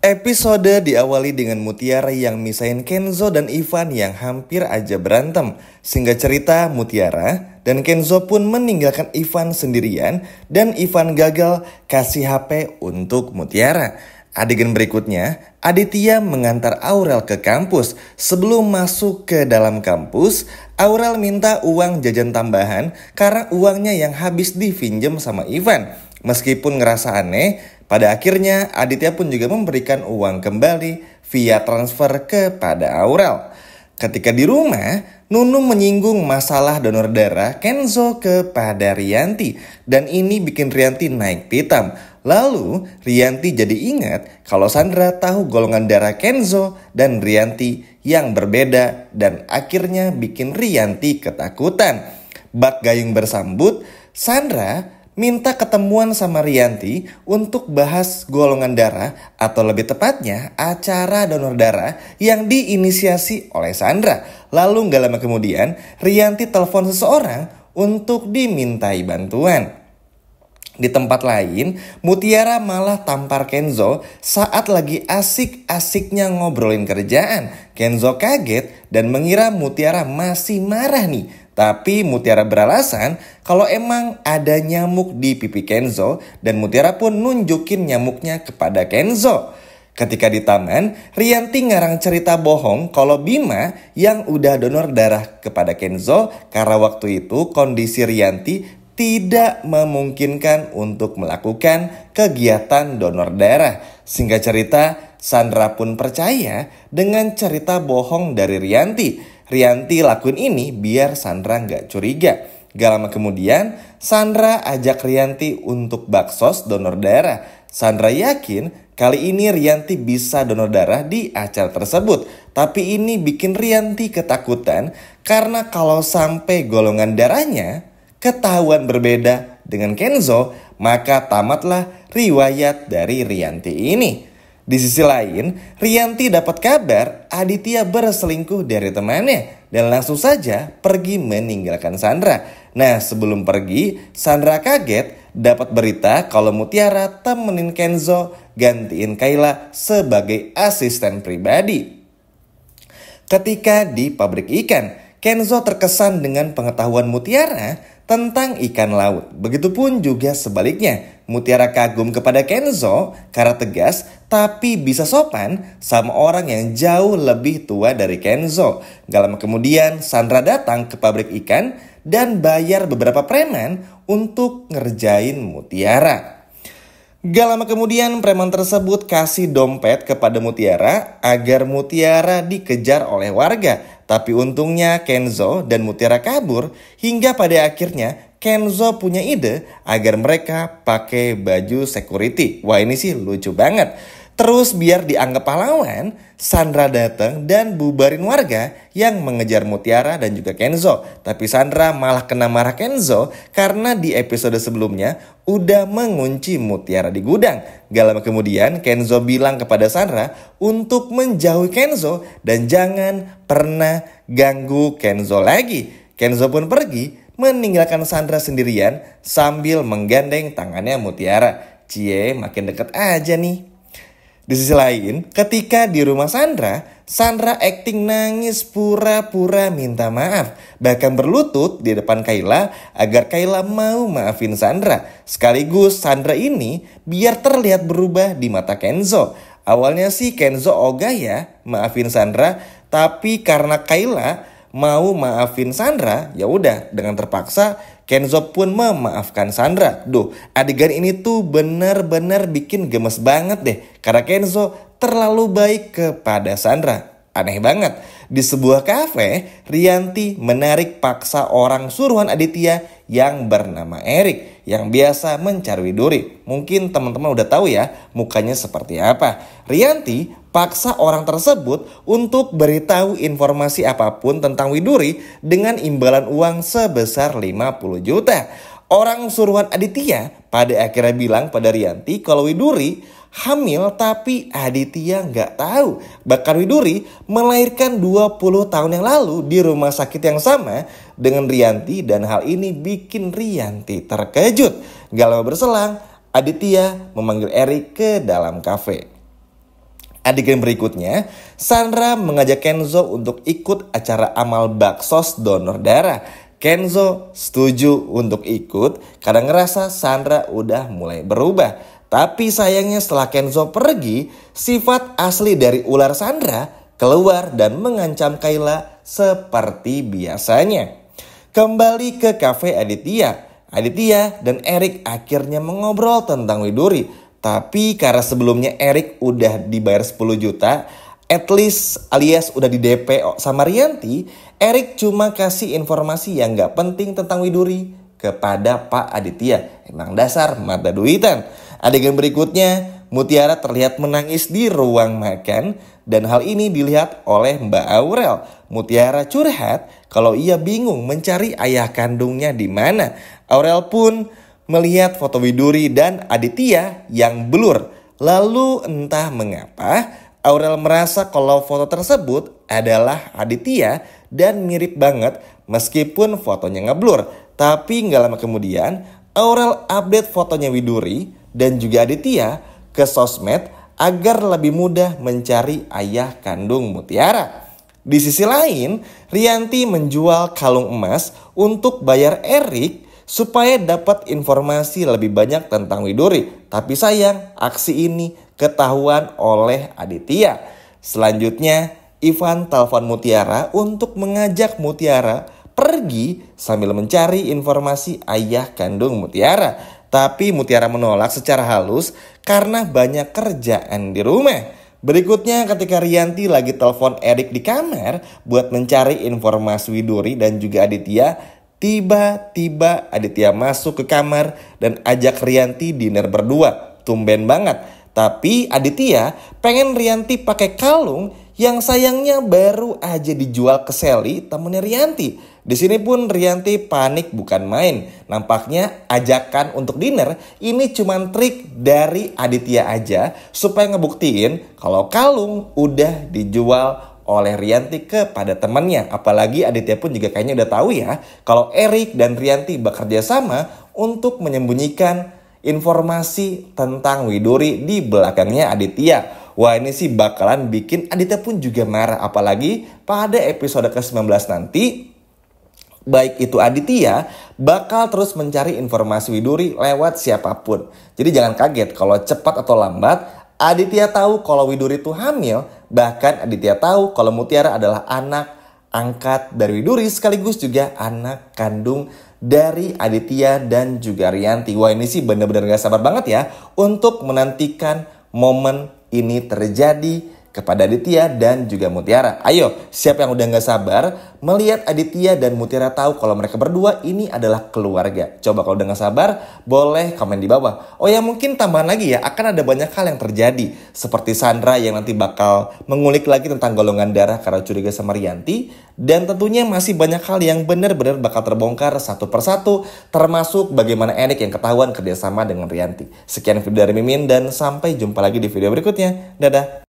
Episode diawali dengan Mutiara yang misahin Kenzo dan Ivan yang hampir aja berantem. Singkat cerita, Mutiara dan Kenzo pun meninggalkan Ivan sendirian dan Ivan gagal kasih HP untuk Mutiara. Adegan berikutnya, Aditya mengantar Aurel ke kampus. Sebelum masuk ke dalam kampus, Aurel minta uang jajan tambahan karena uangnya yang habis dipinjam sama Ivan. Meskipun ngerasa aneh, pada akhirnya Aditya pun juga memberikan uang kembali via transfer kepada Aurel. Ketika di rumah, Nunung menyinggung masalah donor darah Kenzo kepada Rianti. Dan ini bikin Rianti naik pitam. Lalu Rianti jadi ingat kalau Sandra tahu golongan darah Kenzo dan Rianti yang berbeda. Dan akhirnya bikin Rianti ketakutan. Bak gayung bersambut, Sandra minta ketemuan sama Rianti untuk bahas golongan darah atau lebih tepatnya acara donor darah yang diinisiasi oleh Sandra. Lalu gak lama kemudian Rianti telepon seseorang untuk dimintai bantuan. Di tempat lain, Mutiara malah tampar Kenzo saat lagi asik-asiknya ngobrolin kerjaan. Kenzo kaget dan mengira Mutiara masih marah nih. Tapi Mutiara beralasan kalau emang ada nyamuk di pipi Kenzo dan Mutiara pun nunjukin nyamuknya kepada Kenzo. Ketika di taman, Rianti ngarang cerita bohong kalau Bima yang udah donor darah kepada Kenzo karena waktu itu kondisi Rianti tidak memungkinkan untuk melakukan kegiatan donor darah. Singkat cerita, Sandra pun percaya dengan cerita bohong dari Rianti. Rianti lakuin ini biar Sandra nggak curiga. Gak lama kemudian, Sandra ajak Rianti untuk baksos donor darah. Sandra yakin kali ini Rianti bisa donor darah di acara tersebut. Tapi ini bikin Rianti ketakutan karena kalau sampai golongan darahnya ketahuan berbeda dengan Kenzo, maka tamatlah riwayat dari Rianti ini. Di sisi lain, Rianti dapat kabar Aditya berselingkuh dari temannya dan langsung saja pergi meninggalkan Sandra. Nah, sebelum pergi, Sandra kaget dapat berita kalau Mutiara temenin Kenzo gantiin Kayla sebagai asisten pribadi. Ketika di pabrik ikan, Kenzo terkesan dengan pengetahuan Mutiara tentang ikan laut. Begitupun juga sebaliknya. Mutiara kagum kepada Kenzo karena tegas tapi bisa sopan sama orang yang jauh lebih tua dari Kenzo. Gak lama kemudian Sandra datang ke pabrik ikan dan bayar beberapa preman untuk ngerjain Mutiara. Gak lama kemudian preman tersebut kasih dompet kepada Mutiara agar Mutiara dikejar oleh warga. Tapi untungnya Kenzo dan Mutiara kabur hingga pada akhirnya Kenzo punya ide agar mereka pakai baju security. Wah, ini sih lucu banget. Terus biar dianggap pahlawan, Sandra datang dan bubarin warga yang mengejar Mutiara dan juga Kenzo. Tapi Sandra malah kena marah Kenzo karena di episode sebelumnya udah mengunci Mutiara di gudang. Gak lama kemudian Kenzo bilang kepada Sandra untuk menjauhi Kenzo dan jangan pernah ganggu Kenzo lagi. Kenzo pun pergi meninggalkan Sandra sendirian sambil menggandeng tangannya Mutiara. Cie, makin deket aja nih. Di sisi lain, ketika di rumah Sandra acting nangis pura-pura minta maaf. Bahkan berlutut di depan Kayla agar Kayla mau maafin Sandra. Sekaligus Sandra ini biar terlihat berubah di mata Kenzo. Awalnya sih Kenzo ogah ya maafin Sandra, tapi karena Kayla mau maafin Sandra, ya udah dengan terpaksa Kenzo pun memaafkan Sandra. Duh, adegan ini tuh benar-benar bikin gemes banget deh. Karena Kenzo terlalu baik kepada Sandra. Aneh banget. Di sebuah kafe, Rianti menarik paksa orang suruhan Aditya yang bernama Erik. Yang biasa mencari Widuri. Mungkin teman-teman udah tahu ya mukanya seperti apa. Rianti paksa orang tersebut untuk beritahu informasi apapun tentang Widuri dengan imbalan uang sebesar 50 juta. Orang suruhan Aditya pada akhirnya bilang pada Rianti kalau Widuri hamil tapi Aditya nggak tahu. Bahkan Widuri melahirkan 20 tahun yang lalu di rumah sakit yang sama dengan Rianti dan hal ini bikin Rianti terkejut. Gak lama berselang, Aditya memanggil Erik ke dalam kafe. Adegan berikutnya, Sandra mengajak Kenzo untuk ikut acara amal baksos donor darah. Kenzo setuju untuk ikut karena ngerasa Sandra udah mulai berubah. Tapi sayangnya setelah Kenzo pergi, sifat asli dari ular Sandra keluar dan mengancam Kayla seperti biasanya. Kembali ke cafe Aditya. Aditya dan Erik akhirnya mengobrol tentang Widuri. Tapi karena sebelumnya Erik udah dibayar 10 juta, at least alias udah di DP sama Rianti, Erik cuma kasih informasi yang gak penting tentang Widuri kepada Pak Aditya. Emang dasar mata duitan. Adegan berikutnya, Mutiara terlihat menangis di ruang makan dan hal ini dilihat oleh Mbak Aurel. Mutiara curhat kalau ia bingung mencari ayah kandungnya di mana. Aurel pun melihat foto Widuri dan Aditya yang blur. Lalu entah mengapa Aurel merasa kalau foto tersebut adalah Aditya dan mirip banget meskipun fotonya ngeblur. Tapi gak lama kemudian Aurel update fotonya Widuri dan juga Aditya ke sosmed agar lebih mudah mencari ayah kandung Mutiara. Di sisi lain, Rianti menjual kalung emas untuk bayar Erik supaya dapat informasi lebih banyak tentang Widuri. Tapi sayang, aksi ini ketahuan oleh Aditya. Selanjutnya, Ivan telepon Mutiara untuk mengajak Mutiara pergi sambil mencari informasi ayah kandung Mutiara. Tapi Mutiara menolak secara halus karena banyak kerjaan di rumah. Berikutnya ketika Rianti lagi telepon Erik di kamar buat mencari informasi Widuri dan juga Aditya, tiba-tiba Aditya masuk ke kamar dan ajak Rianti dinner berdua. Tumben banget. Tapi Aditya pengen Rianti pakai kalung yang sayangnya baru aja dijual ke Sally, temennya Rianti. Di sini pun Rianti panik bukan main. Nampaknya ajakan untuk dinner ini cuma trik dari Aditya aja supaya ngebuktiin kalau kalung udah dijual oleh Rianti kepada temannya. Apalagi Aditya pun juga kayaknya udah tahu ya kalau Erik dan Rianti bekerja sama untuk menyembunyikan informasi tentang Widuri di belakangnya Aditya. Wah, ini sih bakalan bikin Aditya pun juga marah. Apalagi pada episode ke-19 nanti, baik itu Aditya bakal terus mencari informasi Widuri lewat siapapun. Jadi jangan kaget kalau cepat atau lambat Aditya tahu kalau Widuri itu hamil. Bahkan Aditya tahu kalau Mutiara adalah anak angkat dari Widuri sekaligus juga anak kandung dari Aditya dan juga Rianti. Wah, ini sih benar-benar gak sabar banget ya untuk menantikan momen ini terjadi kepada Aditya dan juga Mutiara. Ayo, siapa yang udah gak sabar melihat Aditya dan Mutiara tahu kalau mereka berdua ini adalah keluarga? Coba kalau udah gak sabar, boleh komen di bawah. Oh ya, mungkin tambahan lagi ya, akan ada banyak hal yang terjadi. Seperti Sandra yang nanti bakal mengulik lagi tentang golongan darah karena curiga sama Rianti. Dan tentunya masih banyak hal yang benar-benar bakal terbongkar satu persatu. Termasuk bagaimana Erik yang ketahuan kerjasama dengan Rianti. Sekian video dari Mimin dan sampai jumpa lagi di video berikutnya. Dadah.